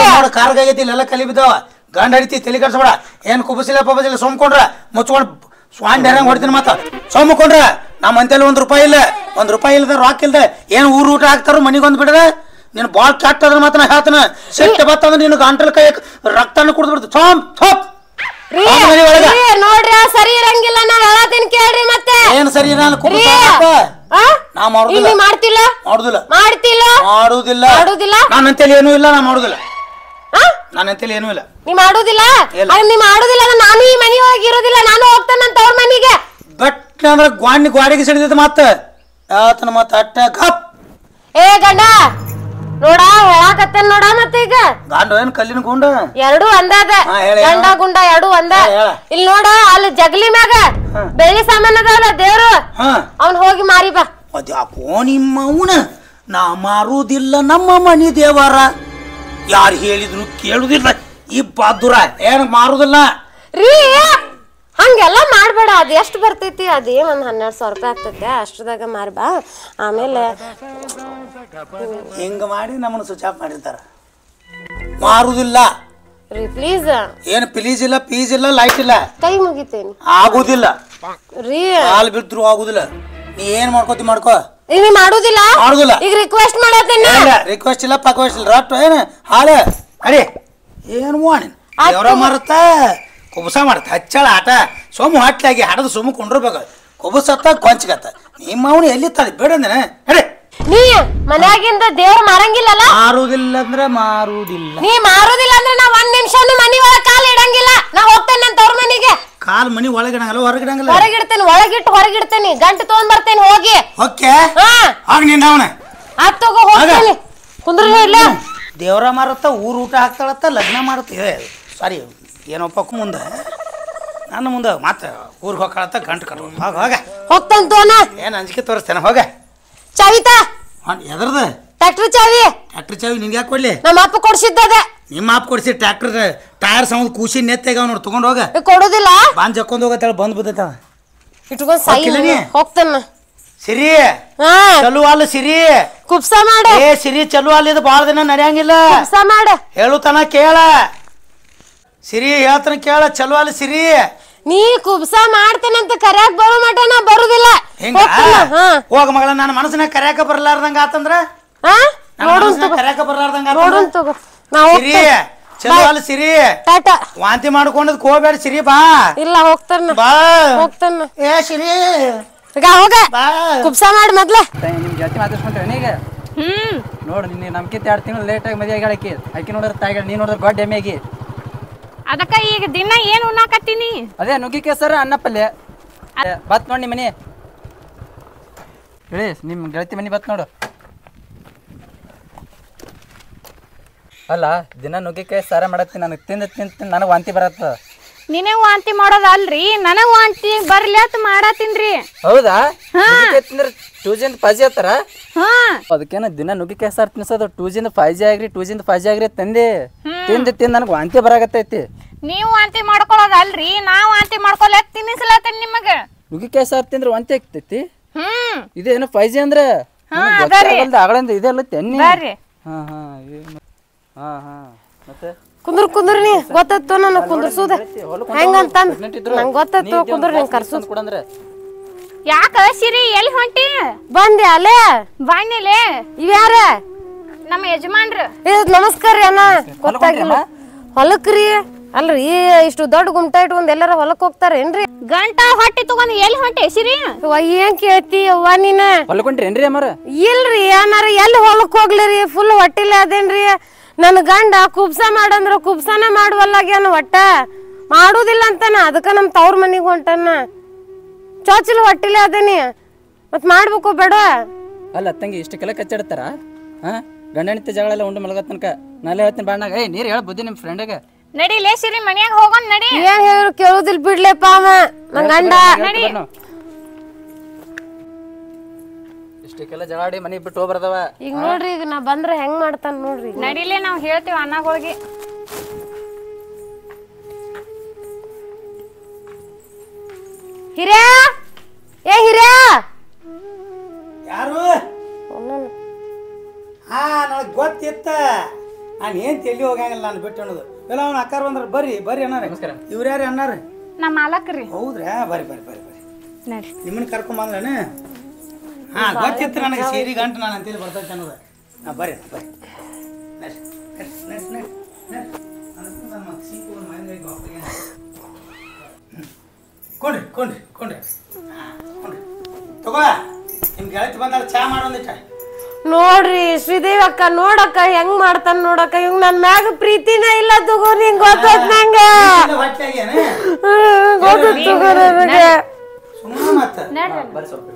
ನೋಡ ಕಾರ್ಗಾಗೈತಿ ಇಲ್ಲೆಲ್ಲ ಕಲಿ ಬಿದ್ದಾವ ಗಂಡ ಹಡಿತಿ ತಲೆ ಕಡ್ಸಬೇಡ ಏನ್ ಕುಬಸಿಲ್ಲ ಪಬಸಿಲ್ಲ ಸೋಮ್ಕೊಂಡ್ರ ಮುಚ್ಕೊಂಡ್ ಸ್ವಾಂಡ್ ಹೆರಂಗ್ ಹೊಡಿತೀನಿ ಮತ್ತ ಸೋಮಕೊಂಡ್ರ ನಮ್ಮ ಅಂತೇಳಿ ಒಂದ್ ರೂಪಾಯಿ ಇಲ್ಲದ ರಾಕ್ ಇಲ್ದ ಏನ್ ಊರ್ ಊಟ ಹಾಕ್ತಾರ ಮನಿಗೊಂದ್ ಬಿಡದ ನೀನ್ ಬಾಳ್ ಕೆಟ್ಟ ಅದ್ರ ಮಾತ್ರ ಹೇಳ್ತಾನ ಸಿಟ್ಟು ಬತ್ತಂದ್ರ ನೀನು ಗಂಟಲ್ ಕೈ ರಕ್ತನ ಕುಡ್ದು ಬಿಡ್ತು ಸೋಮ್ ಥೋಪ್ ನೋಡ್ರಿ ಸರಿ ಇರಂಗಿಲ್ಲ ನಾ ಹೇಳತೀನಿ ಕೇಳ್ರಿ ಮತ್ತೆ ಏನ್ ಸರಿ ನಾನು ನಾ ಮಾಡುದಿಲ್ಲ ನಾನಂತೇಳಿ ಏನೂ ಇಲ್ಲ ನಾ ಮಾಡುದಿಲ್ಲ ನಾನಂತೇಳಿ ಏನೂ ಇಲ್ಲ ನೀ ಮಾಡುದಿಲ್ಲ ನಾನು ಈ ಮನಿ ಒಳಗೆ ಇರೋದಿಲ್ಲ ನಾನು ಹೋಗ್ತೇನೆ ಅಂತ ಅವ್ರ ಮನಿಗೆ ಬಟ್ ಅಂದ್ರ ಗೋಡಿಗೆ ಸಿಡಿದ ಮತ್ತ ಆತನ ಮತ್ತ ಅಟ್ಟ ಕಪ್ ಗಂಡ ನೋಡ ಹೇಳಾಕತ್ತೇನ್ ನೋಡ ಮತ್ತೆ ಈಗ ಗಂಡ ಏನ್ ಕಲ್ಲಿನ ಗುಂಡ ಎರಡು ಒಂದಾದ ಗಂಡ ಗುಂಡ ಎರಡು ಒಂದ ಇಲ್ಲಿ ನೋಡ ಅಲ್ಲಿ ಜಗಲಿ ಮ್ಯಾಗ ಬೆಳ್ಳಿ ಸಾಮಾನ್ ಅದಾವಲ್ಲ ದೇವ್ರು ಅವ್ನ್ ಹೋಗಿ ಮಾರಿ ಬಾ ಅದ್ಯಾಕೋ ನಿಮ್ಮವನ ನಾ ಮಾರುದಿಲ್ಲ ನಮ್ಮ ಮನಿ ದೇವರ ಯಾರು ಹೇಳಿದ್ರು ಕೇಳುದಿಲ್ಲ ಈ ಬಾದುರ ಏನ್ ಮಾರುದಿಲ್ಲ ರೀ ಹಂಗೆಲ್ಲ ಮಾಡ್ಬೇಡ ಅದ್ ಎಷ್ಟ್ ಬರ್ತೈತಿ ಅದೇ ಒಂದ್ 12,000 ರೂಪಾಯಿ ಆಗ್ತೈತಿ ಅಷ್ಟದಾಗ ಮಾರ್ಬಾ ಆಮೇಲೆ ಹಿಂಗ ಮಾಡಿ ನಮ್ಮನ್ನ ಸ್ವಿಚ್ ಆಫ್ ಮಾಡಿರ್ತಾರ ಮಾರುದಿಲ್ಲ ರೀ ಪ್ಲೀಸ್ ಏನ್ ಪ್ಲೀಸ್ ಇಲ್ಲ ಪೀಸ್ ಇಲ್ಲ ಲೈಟ್ ಇಲ್ಲ ಕೈ ಮುಗಿತೇನಿ ಆಗುದಿಲ್ಲ ರೀ ಹಾಲ್ ಬಿದ್ರು ಆಗುದಿಲ್ಲ ನೀ ಏನ್ ಮಾಡ್ಕೋತಿ ಮಾಡ್ಕೋ ನೀ ಮಾಡುದಿಲ್ಲ ಈಗ ರಿಕ್ವೆಸ್ಟ್ ಮಾಡತ್ತೇನೆ ರಿಕ್ವೆಸ್ಟ್ ಇಲ್ಲ ಪಕ್ವೆಸ್ಟ್ ಇಲ್ಲ ರಟ್ಟು ಏನ ಹಾಳೆ ಅಡಿ ಏನ್ ವಾಣಿ ದೇವ್ರ ಮಾರುತ್ತ ಕುಬಸ ಮಾಡತ್ತ ಹಚ್ಚಳ ಆಟ ಸೋಮು ಹಾಟ್ಲಾಗಿ ಹಾಡದು ಸೋಮು ಕೊಂಡಿರ್ಬೇಕು ಕುಬಸತ್ತ ಕೊಂಚಗತ್ತ ನಿಮ್ಮ ಅವನು ಎಲ್ಲಿತ್ತಾಳೆ ಬೇಡ ಅಂದೇನ ಹೇಳಿ ನೀ ಮನ್ಯಾಗಿಂದ ದೇವ್ರ ಮಾರಂಗಿಲ್ಲಲ್ಲ ಮಾರುದಿಲ್ಲ ಅಂದ್ರೆ ಮಾರುದಿಲ್ಲ ನೀ ಮಾರುದಿಲ್ಲ ಅಂದ್ರೆ ನಾ 1 ನಿಮಿಷನು ಮನಿ ಒಳಗೆ ಕಾಲ್ ಇಡಂಗಿಲ್ಲ ನಾ ಹೋಗ್ತೇನೆ ಅಂತ ಅವ್ರ ಮನಿಗೆ ಕಾಲ್ ಮನಿ ಒಳಗಿಡಂಗಲ್ಲ ಹೊರಗಿಡಂಗಿಲ್ಲ ಹೊರಗಿಡ್ತೇನೆ ಹೊರಗಿಡ್ತೇನೆ ಗಂಟು ತಗೊಂಡ್ ಬರ್ತೇನೆ ಹೋಗಿ ಓಕೆ ಆಗ ನಿನ್ನ ಅವನ ಆತ್ ತಗೋ ಹೋಗ್ತೇನೆ ಕುಂದ್ರಿ ಇಲ್ಲ ದೇವ್ರ ಮಾರತ್ತ ಊರ್ ಊಟ ಹಾಕ್ತಾಳತ್ತ ಲಗ್ನ ಮಾಡುತ್ತೆ ಸಾರಿ ಏನೋಪಕ್ಕ ಮುಂದೆ ನನ್ನ ಮುಂದೆ ಮತ್ತೆ ಊರಿಗೆ ಹೋಗ್ಕಳತ್ತ ಗಂಟು ಕರ್ ಹೋಗ ಹೋಗ್ತಾನೆ ತೋನ ಏನು ಅಂಜಿಕೆ ತೋರಿಸ್ತೇನೆ ಹೋಗ ಚವಿತಾ ಎದ್ರದ ಟ್ರ್ಯಾಕ್ಟರ್ ಚಾವಿ ಟ್ರ್ಯಾಕ್ಟರ್ ಚಾವಿ ನಿನ್ಗೆ ಯಾಕೆ ಕೊಡ್ಲಿ? ನಮ್ಮ ಅಪ್ಪ ಕೊಡ್ಸಿದ್ದದ. ನಿಮ್ಮ ಅಪ್ಪ ಕೊಡ್ಸಿ ಟ್ರ್ಯಾಕ್ಟರ್ ಟೈರ್ ಸೌಂಡ್ ಕೂಸಿ ನೆತ್ತಾಗ ನೋಡಿ ತಗೊಂಡ್ ಹೋಗ. ಕೊಡುದಿಲ್ಲ ಬಾಂದ್ ಜಕ್ಕೊಂಡ್ ಹೋಗತ್ತೇಳ ಬಂದ್ ಬಿದ್ದೈತ ಇಟ್ಕೊಂಡ್ ಸಾಯಿ ಹೋಗ್ತಾನ. ಸಿರಿ ಹಾ ಚಲೋ ಅಲ್ಲ ಸಿರಿ, ಕುಪ್ಸ ಮಾಡ. ಏ ಸಿರಿ ಚಲೋ ಅಲ್ಲ, ಇದು ಬಾಳ ದಿನ ನಡೆಯಂಗಿಲ್ಲ. ಕುಪ್ಸ ಮಾಡ ಹೇಳುತ್ತಾನ ಕೇಳ ಸಿರಿ, ಹೇಳ್ತಾನ ಕೇಳ. ಚಲೋ ಅಲ್ಲ ಸಿರಿ, ನೀ ಕುಬ್ಸ ಮಾಡ್ತೇನಂತ ಕರ್ಯಾಕ್ ಬರೋ ಮಟನ ಬರುದಿಲ್ಲ. ಹಿಂಗ ಹೋಗ ಮಗಳ, ನನ್ನ ಮನಸ್ಸಿನ ಕರ್ಯಾಕ ಬರ್ಲಾರ್ದಂಗ ಆತಂದ್ರ ಕರ್ಯಾಕ ಬರ್ಲಾರ್ದಂಗ ಸಿರಿ. ಚಲೋ ಅಲ್ಲ ಸಿರಿ, ಟಾಟಾ ವಾಂತಿ ಮಾಡ್ಕೊಂಡ್ ಹೋಗ್ಬೇಡ ಸಿರಿ. ಬಾ ಇಲ್ಲ ಹೋಗ್ತಾನ ಬಾ ಹೋಗ್ತಾನ. ಏ ಸಿರಿ ಹೋಗ ಕುಬ್ಸ ಮಾಡಿ ಮೊದ್ಲ. ನಿಮ್ ಜಾತಿ ಮಾತಾಡ್ಸ್ಕೊಂತೇವೆ ಈಗ. ನೋಡು ನಿನ್ನ ನಮ್ಕಿಂತ 2 ತಿಂಗಳು ಲೇಟ್ ಆಗಿ ಮದುವೆ ಆಗಿ ಆಕಿ ನೋಡಿದ್ರೆ ತಾಯಿಗಳು, ನೀ ನೋಡಿದ್ರೆ ಗೊಡ್ಡ ಎಮ್ಮೆಗಿ. ಅದಕ್ಕ ಈಗ ದಿನ ಏನ್ ಉಣ್ಣಾಕತ್ತೀನಿ? ಅದೇ ನುಗ್ಗಿಕಾಯಿ ಸರ್, ಅನ್ನ ಪಲ್ಯ. ಬತ್ ನೋಡಿ ನಿಮ್ಮ ಮನಿ ಹೇಳಿ, ನಿಮ್ಮ ಗೆಳತಿ ಮನಿ ಬತ್ ನೋಡು. ಅಲ್ಲ ದಿನ ನುಗ್ಗಿಕಾಯಿ ಸಾರ ಮಾಡತ್ತೀನಿ, ನನಗೆ ತಿಂದು ನನಗೆ ವಾಂತಿ ಬರತ್ತ. ನೀನೇ ವಾಂತಿ ಮಾಡೋದಲ್ರಿ, ನನಗ್ ವಾಂತಿ ಬರ್ಲಿ ಅಂತ ಮಾಡತ್ತೀನ್ರಿ. ಹೌದಾ? ತಿಂದ್ರೆ 2G 5G ಹತ್ತಾರ. ಅದಕ್ಕೇನ ದಿನ ನುಗ್ಗಿಕಾಯಿ ಸಾರು ತಿನ್ಸೋದು 2G 5G ಆಗ್ರಿ 2G 5G ಆಗ್ರಿ ತಂದೆ ತಿಂದು ನನಗೆ ವಾಂತಿ ಬರಾಕತ್ತೈತಿ. ನೀವು ವಾಂತಿ ಮಾಡ್ಕೊಳ್ಳೋದಲ್ರಿ, ನಾ ವಾಂತಿ ಮಾಡ್ಕೊಲ್ಲ ತಿನ್ನಿಸ್ಲತ್ತೀನಿ ನಿಮಗ. ನುಗ್ಗಿಕಾಯಿ ಸಾರು ತಿಂದ್ರೆ ವಾಂತಿ ಆಗ್ತೈತಿ. ಇದೇನು 5G ಅಂದ್ರೆ ಆಗಳಿಂದ ಇದೆಲ್ಲ ತೆನ್ನಿ. ಹಾ ಹಾ ಹಾ ಹಾ ಮತ್ತೆ ಕುಂದ್ರ ನೀ ಗೊತ್ತತ್ತು ನನಗೆ ಕುಂದ್ರಸುದ ಹೆಂಗಂತ ನಂಗೆ ಗೊತ್ತತ್ತು. ಕುಂದ್ರ ನಂಗೆ ಕರ್ಸುದ್ ಕೊಡಂದ್ರೆ ಯಾಕ ಸಿರಿ ಎಲ್ಲಿ ಹೊಂಟಿ? ಬಂದೆ ಅಲ್ಲೇ ಬಾಯ್ನಿಲೆ. ಇವ್ಯಾರ? ನಮ್ಮ ಯಜಮಾನ್ರು. ನಮಸ್ಕಾರ ರೀ ಅಣ್ಣ. ಗೊತ್ತಾಗಿಲ್ಲ ಹೊಲಕ್ರಿ? ಅಲ್ರಿ ಇಷ್ಟು ದೊಡ್ಡ ಗುಮ್ಟ ಇಟ್ಕೊಂಡ್ ಎಲ್ಲಾರ ಹೊಲಕ್ ಹೋಗ್ತಾರೇನ್ರಿ? ಗಂಟ ಹೊಟ್ಟಿ ತಗೊಂಡ್ ಎಲ್ಲಿ ಹೊಂಟಿ ಸಿರಿ? ಏನ್ ಕೇಳ್ತಿ ಅವ್ವ ನೀನ? ಹೊಲ್ಕೊಂಡ್ರೇನ್ರಿ ಅಮ್ಮಾರ? ಇಲ್ರಿ ಏನಾರ ಎಲ್ಲಿ ಹೊಲಕ್ ಹೋಗ್ಲಿರಿ, ಫುಲ್ ಹೊಟ್ಟಿಲ್ಲ ಅದೇನ್ರಿ. ನನ್ ಗಂಡ ಕುಬ್ಸ ಮಾಡಂದ್ರ ಕುಬ್ಸನ ಮಾಡುವಲ್ಲಾಗ್ಯಾನ, ಒಟ್ಟ ಮಾಡುದಿಲ್ಲ ಅಂತಾನ. ಅದಕ್ಕ ನಮ್ ತವ್ರ ಮನಿಗ್ ಹೊಂಟಾನ. ಚೋಚಿಲ್ ಹೊಟ್ಟಿಲ್ಲ ಅದೇನಿ, ಮತ್ ಮಾಡ್ಬೇಕು ಬೇಡ? ಅಲ್ಲ ತಂಗಿ ಇಷ್ಟಕ್ಕೆಲ್ಲ ಕಚ್ಚಾಡ್ತಾರ? ಹಾ ಗಂಡನಿತ್ತ ಜಗಳೆಲ್ಲ ಉಂಡು ಮಲಗೋ ತನಕ ನಾಳೆ ಹೇಳ್ತೀನಿ ಬಾಣಾಗ. ಏ ನೀರು ಹೇಳ ಬುದ್ಧಿ ನಿಮ್ ಫ್ರೆಂಡಿಗೆ. ನಡಿಲೇ ಸಿರಿ ಮನ್ಯಾಗ ಹೋಗೋಣ ನಡಿ. ಏನ್ ಹೇಳು ಕೇಳುದಿಲ್ ಬಿಡ್ಲೆಪ್ಪ ಅವ ನನ್ ಗಂಡ. ಇಷ್ಟಕ್ಕೆಲ್ಲ ಜಗಾಡಿ ಮನಿ ಬಿಟ್ಟು ಹೋಗ್ಬರ್ದವ. ಈಗ ನೋಡ್ರಿ, ಈಗ ನಾ ಬಂದ್ರೆ ಹೆಂಗ್ ಮಾಡ್ತಾನ ನೋಡ್ರಿ. ನಡಿಲೇ ನಾವ್ ಹೇಳ್ತೀವಿ ಅನ್ನಗಳಿಗೆ. ಹಿರಿಯ, ಏ ಹಿರಿಯ. ಯಾರು? ಹಾ ನನಗೆ ಗೊತ್ತಿತ್ತ, ನಾನು ಏನ್ ತೆಲಿ ಹೋಗಂಗಿಲ್ಲ ನಾನು ಬಿಟ್ಟು ಅನ್ನೋದು. ಎಲ್ಲ ಅವ್ನ ಅಕ್ಕಾರ ಬಂದ್ರ ಬರ್ರಿ ಬರ್ರಿ ಅನ್ನಾರ. ನಮಸ್ಕಾರ. ಇವ್ರು ಯಾರು ಅನ್ನಾರ? ನಮ್ಮ ಮಾಲಕ್ರಿ. ಹೌದ್ರಾ? ಬರ್ರಿ ಬರ್ರಿ ಬರ್ರಿ ಬರ್ರಿ ನಡಿ. ನಿಮ್ಮನ್ನ ಕರ್ಕೊಂಬಂದ್ರೇನ? ಹಾ ಗೊತ್ತಿತ್ತು ನನಗೆ, ಸೀರಿ ಗಂಟು ನಾನು ಅಂತೇಳಿ ಬರ್ತೈತೆ ಅನ್ನೋದು. ಹಾ ಬರ್ರಿ ಬರ್ರಿ ಕೊಂಡ್ರಿ ಕೊಂಡ್ರಿ ಕೊಂಡ್ರಿ ಕೊಂಡ್ರಿ ತಗೋ. ನಿಮ್ ಗೆಳತಿ ಬಂದಾಗ ಚಾ ಮಾಡೋದಿಟ್ಟ ನೋಡ್ರಿ ಶ್ರೀದೇವಿ ಅಕ್ಕ, ನೋಡಕ್ಕ ಹೆಂಗ್ ಮಾಡ್ತಾನ ನೋಡಕ್ಕ. ಇವ್ ನನ್ ಮ್ಯಾಗ ಪ್ರೀತಿನೇ ಇಲ್ಲ ತಗೋ. ನಿಂಗ್ ಗೊತ್ತೈತ್ ನಂಗೆ, ಗೊತ್ತೈತ್ ತಗೋ ನನಗೆ. ಸುಮ್ಮನೆ ಮತ್ತ ಬರ್ರಿ ಸ್ವಲ್ಪ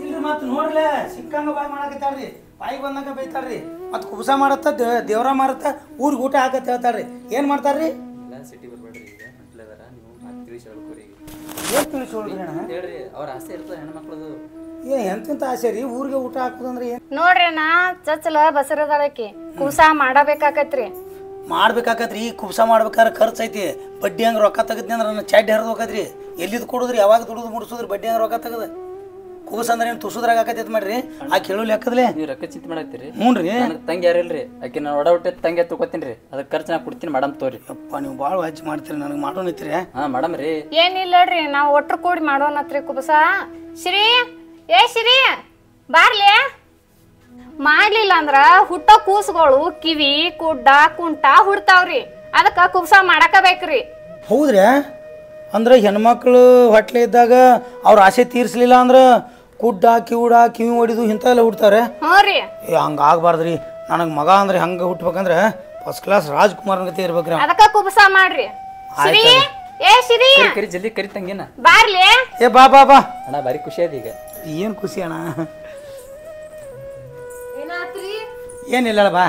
ಇಲ್ರಿ ಮತ್ ನೋಡ್ಲೆ ಸಿಕ್ಕಂಗ ಬಾಯ್ ಮಾಡಕತ್ತಾಳ್ರಿ, ಬಾಯಿ ಬಂದಂಗ ಬೈತಾಳ್ರಿ. ಮತ್ ಕುಬಸ ಮಾಡತ್ತ ದೇವ್ರ ಮಾರತ್ತ ಊರಿಗೆ ಊಟ ಹಾಕತ್ ಹೇಳ್ತಾಳ್ರಿ. ಏನ್ ಮಾಡ್ತಾರ್ರಿ? ಸಿಟಿ ಬರ್ಬೇಡ್ರಿ, ಈಗ ಹೊಂಟ್ಲೆದಾರ ನೀವು ಮತ್ತೆ ತಿಳಿಸಿ ಹೇಳ್ಕೊರಿ. ಏನ್ ತಿಳಿಸಿ ಹೋಗ್ರಿ ಅಣ್ಣ? ಹೇಳ್ರಿ ಅವ್ರ ಆಸೆ ಇರ್ತದೆ ಹೆಣ್ಮಕ್ಳದು. ಎಂತೆಂತ ಆಸೆ ರೀ ಊರಿಗೆ ಊಟ ಹಾಕುದಂದ್ರೆ? ಏನ್ ನೋಡ್ರಿ ನಾ ಚಚ್ಚಲ ಬಸರದಾಳಕಿ ಕುಸ ಮಾಡಬೇಕಾಕತ್ರಿ. ಮಾಡ್ಬೇಕಾಕತ್ರಿ. ಈ ಕುಬ್ಸ ಮಾಡ್ಬೇಕಾದ್ರೆ ಖರ್ಚು ಐತಿ. ಬಡ್ಡಿ ಹಂಗೆ ರೊಕ್ಕ ತೆಗದ್ನಿ ಅಂದ್ರೆ ನನ್ನ ಚಡ್ಡಿ ಹರಿದು ಹೋಗತ್ರಿ. ಎಲ್ಲಿದ್ ಕೊಡುದ್ರಿ? ಯಾವಾಗ ದುಡಿದು ಮುಡಿಸೋದ್ರಿ? ಬಡ್ಡಿ ಹಂಗೆ ರೊಕ್ಕ ತೆಗದ ಕುಬಸ ಅಂದ್ರೆ ಏನು ತುಸುದ್ರಾಗ ಹಾಕತೈತಿ ಮಾಡ್ರಿ. ಆ ಕೇಳು ಲೆಕ್ಕದ್ಲೆ ನೀವು ರೊಕ್ಕ ಚಿಂತೆ ಮಾಡತ್ತೀರಿ. ಹ್ಞೂ ರೀ. ನನಗೆ ತಂಗಿ ಯಾರಿಲ್ರಿ, ಆಕೆ ನಾನು ಒಡ ಹುಟ್ಟಿದ ತಂಗಿ ತಗೋತೀನಿ ರೀ. ಅದಕ್ಕೆ ಖರ್ಚು ನಾ ಕೊಡ್ತೀನಿ ಮೇಡಮ್ ತೋರಿ. ಅಪ್ಪ ನೀವು ಭಾಳ ಹಚ್ಚಿ ಮಾಡ್ತೀರಿ, ನನಗೆ ಮಾಡೋನಿತ್ರಿ. ಹಾಂ ಮೇಡಮ್ ರೀ. ಏನಿಲ್ಲಡ್ರಿ, ನಾವು ಒಟ್ರು ಕೂಡಿ ಮಾಡೋಣತ್ರಿ ಕುಬಸ. ಶ್ರೀ ಏ ಶ್ರೀ ಬಾರ್ಲಿ. ಮಾಡ್ಲಿಲ್ಲ ಅಂದ್ರ ಹುಟ್ಟೋ ಕೂಸುಗಳು ಕಿವಿ ಕುಡ್ಡ ಕುಂಟ ಹುಡ್ತಾವ್ರಿ. ಅದಕ್ಕ ಕುಬ್ಸ ಮಾಡಕ ಬೇಕ್ರಿ. ಹೌದ್ರಿ? ಅಂದ್ರೆ ಹೆಣ್ಮಕ್ಳು ಹೊಟ್ಲೆ ಇದ್ದಾಗ ಅವ್ರ ಆಸೆ ತೀರ್ಸ್ಲಿಲ್ಲ ಅಂದ್ರೆ ಕುಡ್ಡ ಕಿವುಡ ಕಿವಿ ಹೊಡಿದು ಇಂಥವೆಲ್ಲ ಹುಡ್ತಾರೆ. ಹ್ಞೂ ರೀ. ಹಂಗೆ ಆಗ್ಬಾರ್ದ್ರಿ. ನನಗೆ ಮಗ ಅಂದ್ರೆ ಹಂಗೆ ಹುಟ್ಬೇಕಂದ್ರೆ ಫಸ್ಟ್ ಕ್ಲಾಸ್ ರಾಜ್ಕುಮಾರ್ ಗತಿ ಇರ್ಬೇಕ್ರಿ. ಅದಕ್ಕ ಕುಬ್ಸ ಮಾಡ್ರಿ. ಶ್ರೀ ಏ ಶ್ರೀ ಕರಿ ಜಲ್ದಿ ಕರಿ ತಂಗಿನ ಬಾರ್ಲಿ. ಏ ಬಾ ಬಾ ಬಾ ಅಣ್ಣ, ಭಾರಿ ಖುಷಿ ಆದ ಈಗ. ಏನು ಖುಷಿ ಅಣ್ಣ? ಏನಿಲ್ಲ ಬಾ.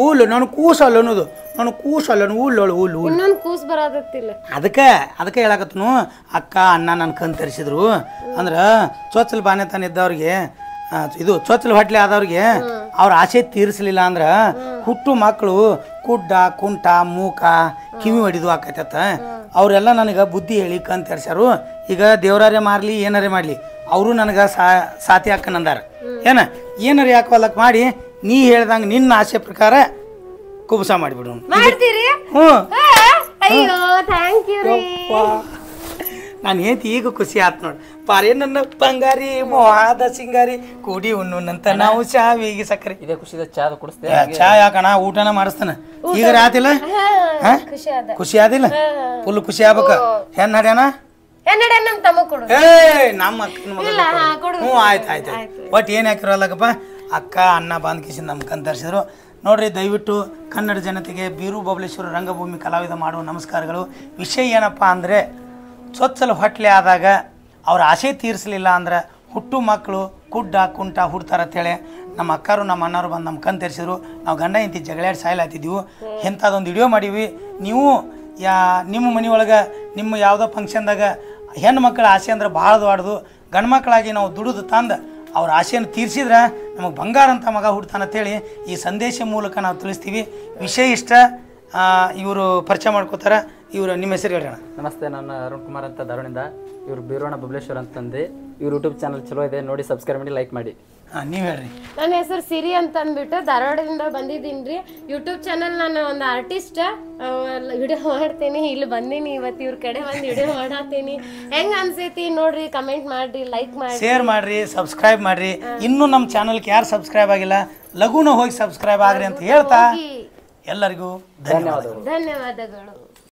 ಊಲು ನಾನು ಕೂಸಲ್ಲ ಅನ್ನೋದು ನಾನು ಕೂಸಲ್ಲ ಉಳ್ಳೋಳು ಉಲ್ಲು ಇನ್ನೊಂದ್ ಕೂಸ್ ಬರತ್ತಿಲ್ಲ ಅದಕ್ಕೆ ಹೇಳಕತ್ತನು ಅಕ್ಕ ಅಣ್ಣ ನನ್ನ ಕಣ್ ತರಿಸಿದ್ರು ಅಂದ್ರೆ ಚೊಚ್ಚಲು ಬಾನೆತನ ಇದ್ದವ್ರಿಗೆ ಇದು ಚೊಚ್ಚಲು ಹೊಟ್ಲೆ ಆದವ್ರಿಗೆ ಅವ್ರ ಆಸೆ ತೀರಿಸಲಿಲ್ಲ ಅಂದ್ರೆ ಹುಟ್ಟು ಮಕ್ಕಳು ಕುಡ್ಡ ಕುಂಟ ಮೂಕ ಕಿವಿ ಹೊಡಿದು ಆಕೈತತ್ತ ಅವರೆಲ್ಲ ನನಗೆ ಬುದ್ಧಿ ಹೇಳಿ ಕಣ್ ತರಿಸ್ಯಾರು ಈಗ ದೇವ್ರಾರೇ ಮಾರ್ಲಿ ಏನಾರೇ ಮಾಡಲಿ ಅವರು ನನಗೆ ಸಾಥಿ ಹಾಕನಂದಾರ ಏನಾರ ಯಾಕೆ ಮಾಡಿ ನೀ ಹೇಳ್ದಂಗೆ ನಿನ್ನ ಆಸೆ ಪ್ರಕಾರ ಕುಬಸ ಮಾಡಿಬಿಡು ಮಾಡ್ತೀರಿ ಅಯ್ಯೋ ಥ್ಯಾಂಕ್ ಯು ರೀ ನಾನು ಹೇಳ್ತಿ ಈಗ ಖುಷಿ ಆತ್ ನೋಡಿ ಪಾರೇ ನನ್ನ ಬಂಗಾರಿ ಮೋಹಾದ ಸಿಂಗಾರಿ ಕೂಡಿ ಉಣ್ಣುನಂತ ನಾವು ಶಾವಿಗೆ ಸಕ್ಕರೆ ಇದೇ ಖುಷಿದ ಚಾ ಕುಡಿಸ್ತೇ ಚಾ ಯಾಕಣ ಊಟನ ಮಾಡಿಸ್ತಾನ ಈಗ ರಾತಿಲ್ಲ ಖುಷಿ ಆದಿಲ್ಲ ಫುಲ್ ಖುಷಿ ಆಗ್ಬೇಕ ಹೆಣ್ ನಡ್ಯಾನ ನಮ್ ತಮ್ಮ ಕೊಡು ನಮ್ಮ ಅಕ್ಕನ ಮಗ ಆಯ್ತು ಒಟ್ಟು ಏನ್ ಹಾಕಿರಲ್ಲಕ್ಕಪ್ಪ ಅಕ್ಕ ಅಣ್ಣ ಬಂದ್ ಕಿಶನ್ ನಮ್ ಕಣ್ ತರಿಸಿದ್ರು ನೋಡ್ರಿ ದಯವಿಟ್ಟು ಕನ್ನಡ ಜನತೆಗೆ ಬೀರು ಬಬಲೇಶ್ವರ ರಂಗಭೂಮಿ ಕಲಾವಿದ ಮಾಡುವ ನಮಸ್ಕಾರಗಳು ವಿಷಯ ಏನಪ್ಪ ಅಂದರೆ ಚೊಚ್ಚಲು ಹೊಟ್ಲೆ ಆದಾಗ ಅವ್ರ ಆಸೆ ತೀರಿಸಲಿಲ್ಲ ಅಂದ್ರೆ ಹುಟ್ಟು ಮಕ್ಕಳು ಕುಡ್ಡ ಕುಂಟ ಹುಡ್ತಾರ ಅಂತೇಳಿ ನಮ್ಮ ಅಕ್ಕರು ನಮ್ಮ ಅಣ್ಣರು ಬಂದು ನಮ್ಮ ಕಣ್ ತರಿಸಿದ್ರು ನಾವು ಗಂಡ ಇಂತಿ ಜಗಳಾಡಿ ಸಾಯ್ಲಾತಿದ್ದೀವಿ ಎಂಥದೊಂದು ವಿಡಿಯೋ ಮಾಡೀವಿ ನೀವು ನಿಮ್ಮ ಮನೆಯೊಳಗೆ ನಿಮ್ಮ ಯಾವುದೋ ಫಂಕ್ಷನ್ದಾಗ ಹೆಣ್ಣು ಮಕ್ಕಳ ಆಸೆ ಅಂದ್ರೆ ಭಾಳ ದೊಡ್ಡದು ಗಂಡು ಮಕ್ಕಳಾಗಿ ನಾವು ದುಡಿದು ತಂದು ಅವ್ರ ಆಸೆಯನ್ನು ತೀರಿಸಿದ್ರೆ ನಮಗೆ ಬಂಗಾರ ಅಂತ ಮಗ ಹುಡ್ತಾನಂತೇಳಿ ಈ ಸಂದೇಶ ಮೂಲಕ ನಾವು ತಿಳಿಸ್ತೀವಿ ವಿಷಯ ಇಷ್ಟ ಇವರು ಪರಿಚಯ ಮಾಡ್ಕೋತಾರೆ ಇವರು ನಿಮ್ಮ ಹೆಸರು ಹೇಳೋಣ ನಮಸ್ತೆ ನಾನು ಅರುಣ್ ಕುಮಾರ್ ಅಂತ ಧಾರವಾಡಿಂದ ಇವರು ಬೀರೋಣ ಬಬಲೇಶ್ವರ್ ಅಂತಂದು ಇವ್ರ ಯೂಟ್ಯೂಬ್ ಚಾನಲ್ ಚಲೋ ಇದೆ ನೋಡಿ ಸಬ್ಸ್ಕ್ರೈಬ್ ಮಾಡಿ ಲೈಕ್ ಮಾಡಿ ನೀವು ಹೇಳ್ರಿ ನನ್ನ ಹೆಸರು ಸಿರಿ ಅಂತ ಅಂದ್ಬಿಟ್ಟು ಧಾರವಾಡದಿಂದ ಬಂದಿದ್ದೀನಿ ರೀ ಯೂಟ್ಯೂಬ್ ಚಾನಲ್ ನಾನು ಒಂದು ಆರ್ಟಿಸ್ಟ್ ವಿಡಿಯೋ ಮಾಡ್ತೀನಿ ಇಲ್ಲಿ ಬಂದೀನಿ ಇವತ್ತು ಇವ್ರ ಕಡೆ ಬಂದು ವಿಡಿಯೋ ಮಾಡತ್ತೀನಿ ಹೆಂಗ್ ಅನ್ಸೈತಿ ನೋಡ್ರಿ ಕಮೆಂಟ್ ಮಾಡ್ರಿ ಲೈಕ್ ಮಾಡಿ ಶೇರ್ ಮಾಡ್ರಿ ಸಬ್ಸ್ಕ್ರೈಬ್ ಮಾಡ್ರಿ ಇನ್ನೂ ನಮ್ಮ ಚಾನಲ್ಗೆ ಯಾರು ಸಬ್ಸ್ಕ್ರೈಬ್ ಆಗಿಲ್ಲ ಲಘುನ ಹೋಗಿ ಸಬ್ಸ್ಕ್ರೈಬ್ ಆಗ್ರಿ ಅಂತ ಹೇಳ್ತಾ ಎಲ್ಲರಿಗೂ ಧನ್ಯವಾದಗಳು.